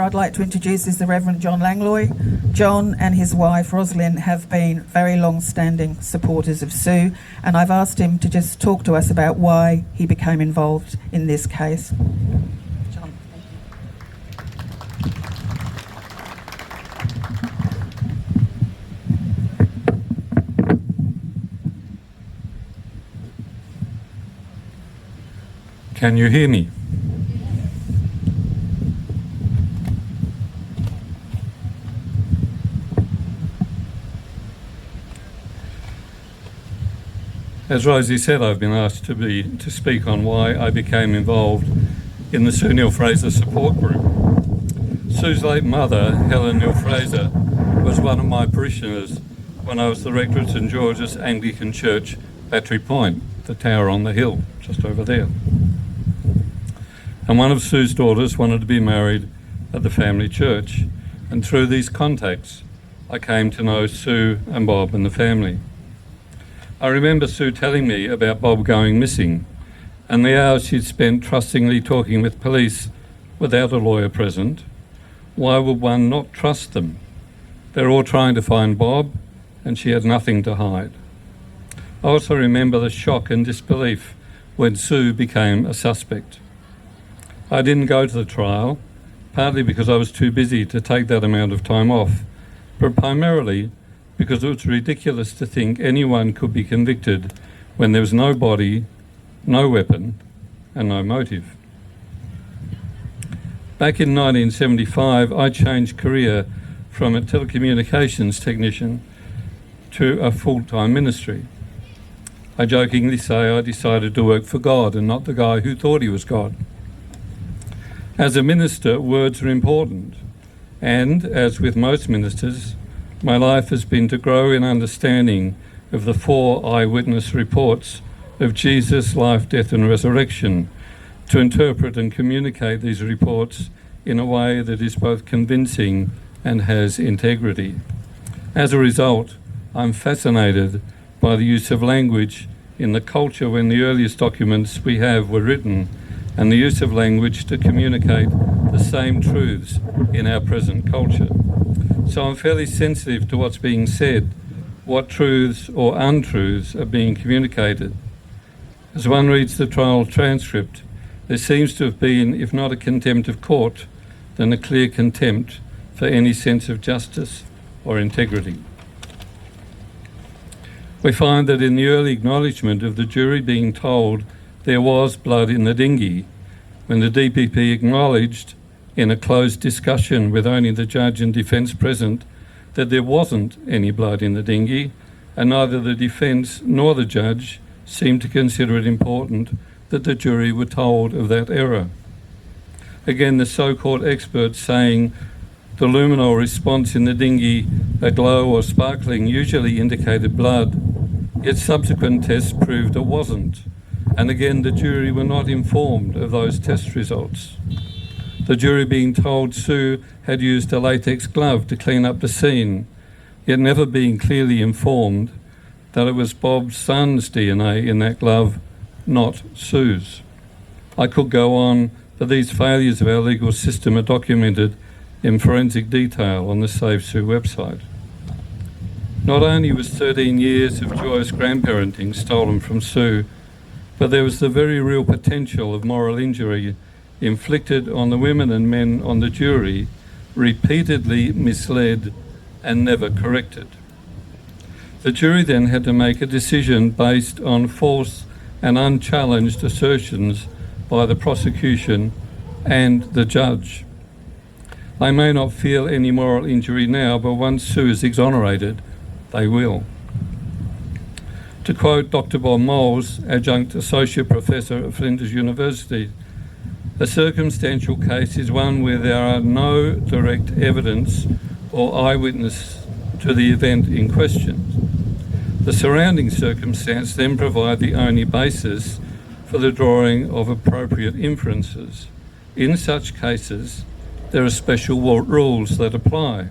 I'd like to introduce is the Reverend John Langlois. John and his wife Rosalind have been very long-standing supporters of Sue, and I've asked him to just talk to us about why he became involved in this case. John, Can you hear me? As Rosie said, I've been asked to speak on why I became involved in the Sue Neill-Fraser support group. Sue's late mother, Helen Neill-Fraser, was one of my parishioners when I was the rector at St George's Anglican Church, Battery Point, the tower on the hill, just over there. And one of Sue's daughters wanted to be married at the family church, and through these contacts, I came to know Sue and Bob and the family. I remember Sue telling me about Bob going missing and the hours she'd spent trustingly talking with police without a lawyer present. Why would one not trust them? They're all trying to find Bob, and she had nothing to hide. I also remember the shock and disbelief when Sue became a suspect. I didn't go to the trial, partly because I was too busy to take that amount of time off, but primarily because it was ridiculous to think anyone could be convicted when there was no body, no weapon, and no motive. Back in 1975, I changed career from a telecommunications technician to a full-time ministry. I jokingly say I decided to work for God and not the guy who thought he was God. As a minister, words are important, and as with most ministers, my life has been to grow in understanding of the 4 eyewitness reports of Jesus' life, death and resurrection, to interpret and communicate these reports in a way that is both convincing and has integrity. As a result, I'm fascinated by the use of language in the culture when the earliest documents we have were written, and the use of language to communicate the same truths in our present culture. So I'm fairly sensitive to what's being said, what truths or untruths are being communicated. As one reads the trial transcript, there seems to have been, if not a contempt of court, then a clear contempt for any sense of justice or integrity. We find that in the early acknowledgement of the jury being told there was blood in the dinghy, when the DPP acknowledged in a closed discussion with only the judge and defence present that there wasn't any blood in the dinghy, and neither the defence nor the judge seemed to consider it important that the jury were told of that error. Again, the so-called experts saying the luminol response in the dinghy, aglow or sparkling, usually indicated blood, yet subsequent tests proved it wasn't. And again, the jury were not informed of those test results. The jury being told Sue had used a latex glove to clean up the scene, yet never being clearly informed that it was Bob's son's DNA in that glove, not Sue's. I could go on, but these failures of our legal system are documented in forensic detail on the Save Sue website. Not only was 13 years of joyous grandparenting stolen from Sue, but there was the very real potential of moral injury inflicted on the women and men on the jury, repeatedly misled and never corrected. The jury then had to make a decision based on false and unchallenged assertions by the prosecution and the judge. They may not feel any moral injury now, but once Sue is exonerated, they will. To quote Dr. Bob Moles, Adjunct Associate Professor at Flinders University, a circumstantial case is one where there are no direct evidence or eyewitness to the event in question. The surrounding circumstance then provide the only basis for the drawing of appropriate inferences. In such cases, there are special rules that apply.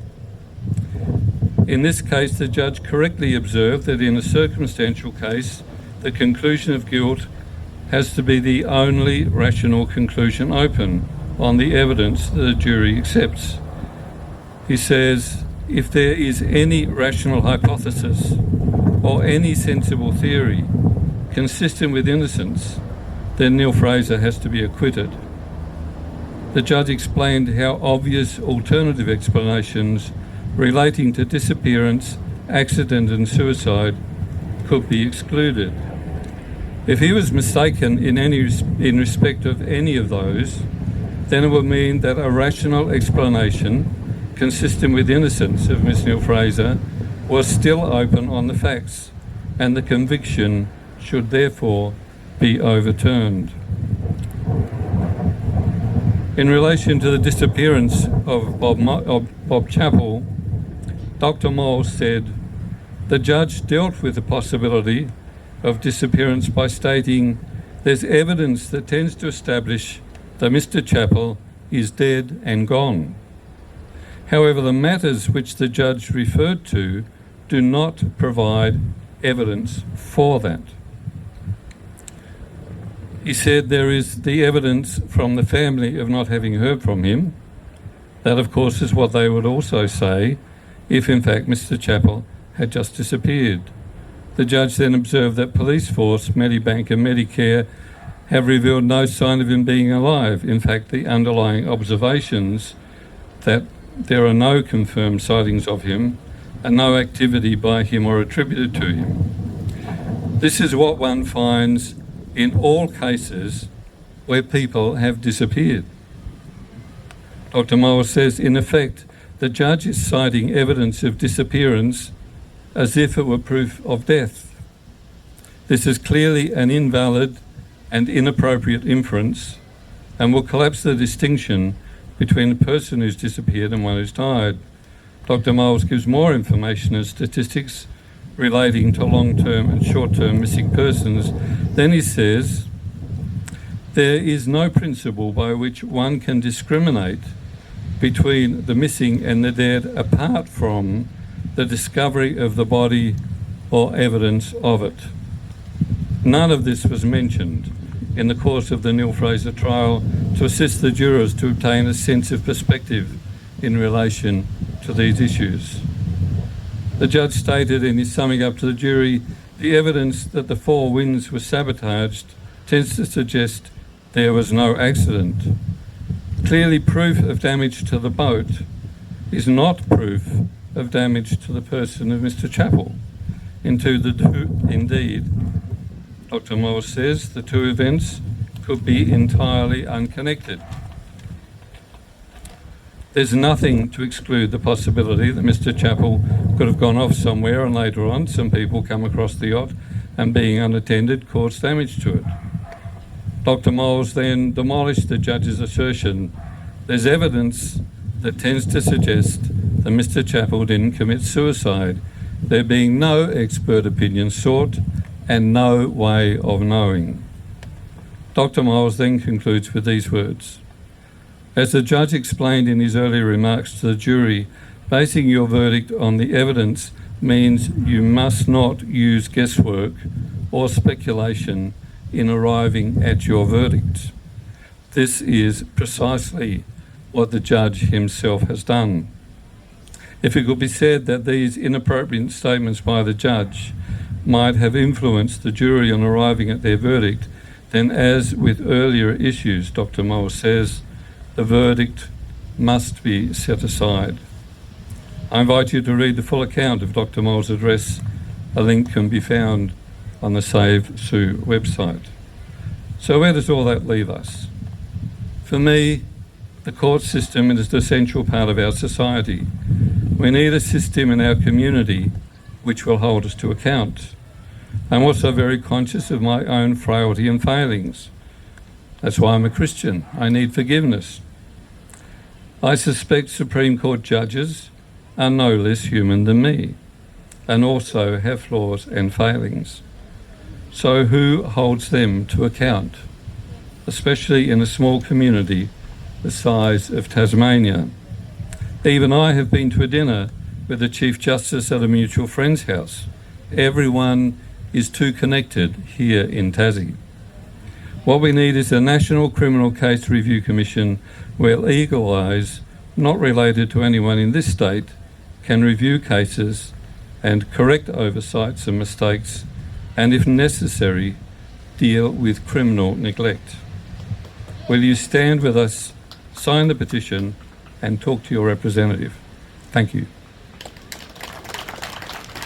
In this case, the judge correctly observed that in a circumstantial case, the conclusion of guilt has to be the only rational conclusion open, on the evidence that the jury accepts. He says, if there is any rational hypothesis or any sensible theory consistent with innocence, then Neill-Fraser has to be acquitted. The judge explained how obvious alternative explanations relating to disappearance, accident and suicide could be excluded. If he was mistaken in respect of any of those, then it would mean that a rational explanation consistent with innocence of Miss Neill-Fraser was still open on the facts, and the conviction should therefore be overturned. In relation to the disappearance of Bob Chappell, Dr. Moles said, the judge dealt with the possibility of disappearance by stating there's evidence that tends to establish that Mr. Chappell is dead and gone. However, the matters which the judge referred to do not provide evidence for that. He said there is the evidence from the family of not having heard from him. That, of course, is what they would also say if, in fact, Mr. Chappell had just disappeared. The judge then observed that police force, Medibank and Medicare have revealed no sign of him being alive. In fact, the underlying observations that there are no confirmed sightings of him and no activity by him or attributed to him. This is what one finds in all cases where people have disappeared. Dr. Moles says, in effect, the judge is citing evidence of disappearance as if it were proof of death. This is clearly an invalid and inappropriate inference and will collapse the distinction between a person who's disappeared and one who's died. Dr. Moles gives more information and statistics relating to long-term and short-term missing persons. Then he says, there is no principle by which one can discriminate between the missing and the dead apart from the discovery of the body or evidence of it. None of this was mentioned in the course of the Neill-Fraser trial to assist the jurors to obtain a sense of perspective in relation to these issues. The judge stated in his summing up to the jury, the evidence that the Four Winds were sabotaged tends to suggest there was no accident. Clearly, proof of damage to the boat is not proof of damage to the person of Mr. Chappell. Indeed, Dr. Moles says the two events could be entirely unconnected. There's nothing to exclude the possibility that Mr. Chappell could have gone off somewhere and later on some people come across the yacht and being unattended caused damage to it. Dr. Moles then demolished the judge's assertion. There's evidence that tends to suggest that Mr. Chappell didn't commit suicide, there being no expert opinion sought and no way of knowing. Dr. Moles then concludes with these words. As the judge explained in his earlier remarks to the jury, basing your verdict on the evidence means you must not use guesswork or speculation in arriving at your verdict. This is precisely what the judge himself has done. If it could be said that these inappropriate statements by the judge might have influenced the jury on arriving at their verdict, then as with earlier issues, Dr. Moles says, the verdict must be set aside. I invite you to read the full account of Dr. Moles' address. A link can be found on the Save Sue website. So where does all that leave us? For me, the court system is an essential part of our society. We need a system in our community which will hold us to account. I'm also very conscious of my own frailty and failings. That's why I'm a Christian. I need forgiveness. I suspect Supreme Court judges are no less human than me and also have flaws and failings. So who holds them to account, especially in a small community the size of Tasmania? Even I have been to a dinner with the Chief Justice at a mutual friend's house. Everyone is too connected here in Tassie. What we need is a National Criminal Case Review Commission where eagle eyes, not related to anyone in this state, can review cases and correct oversights and mistakes, and if necessary, deal with criminal neglect. Will you stand with us, sign the petition, and talk to your representative? Thank you.